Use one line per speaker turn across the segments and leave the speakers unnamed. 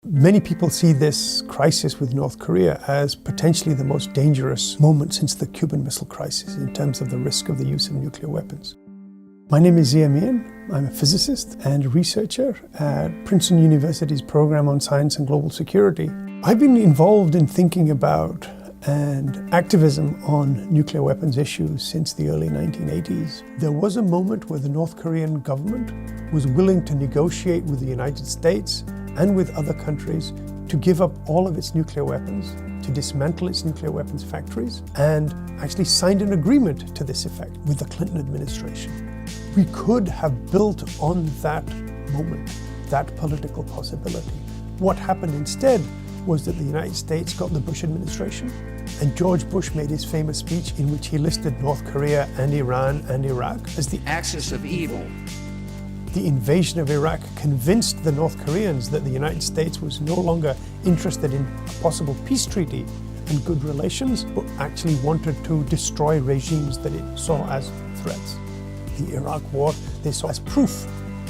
Many people see this crisis with North Korea as potentially the most dangerous moment since the Cuban Missile Crisis in terms of the risk of the use of nuclear weapons. My name is Zia Mian. I'm a physicist and researcher at Princeton University's program on science and global security. I've been involved in thinking about and activism on nuclear weapons issues since the early 1980s. There was a moment where the North Korean government was willing to negotiate with the United States and with other countries to give up all of its nuclear weapons, to dismantle its nuclear weapons factories, and actually signed an agreement to this effect with the Clinton administration. We could have built on that moment, that political possibility. What happened instead was that the United States got the Bush administration, and George Bush made his famous speech in which he listed North Korea and Iran and Iraq as the axis of evil. The invasion of Iraq convinced the North Koreans that the United States was no longer interested in a possible peace treaty and good relations, but actually wanted to destroy regimes that it saw as threats. The Iraq War they saw as proof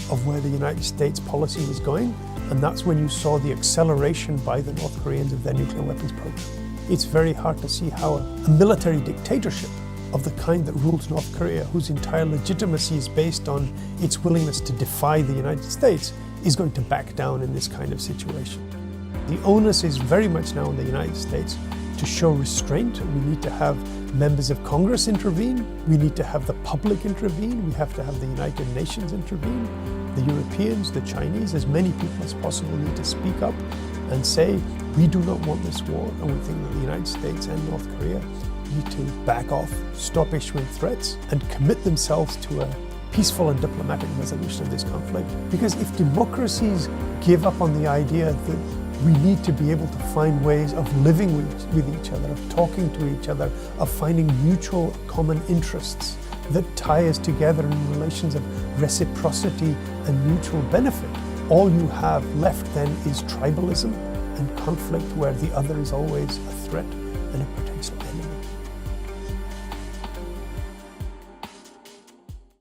of where the United States policy was going, and that's when you saw the acceleration by the North Koreans of their nuclear weapons program. It's very hard to see how a military dictatorship of the kind that rules North Korea, whose entire legitimacy is based on its willingness to defy the United States, is going to back down in this kind of situation. The onus is very much now on the United States to show restraint. We need to have members of Congress intervene. We need to have the public intervene. We have to have the United Nations intervene. The Europeans, the Chinese, as many people as possible need to speak up and say, we do not want this war, and we think that the United States and North Korea need to back off, stop issuing threats, and commit themselves to a peaceful and diplomatic resolution of this conflict. Because if democracies give up on the idea that we need to be able to find ways of living with each other, of talking to each other, of finding mutual common interests that tie us together in relations of reciprocity and mutual benefit, all you have left then is tribalism and conflict where the other is always a threat and a potential enemy.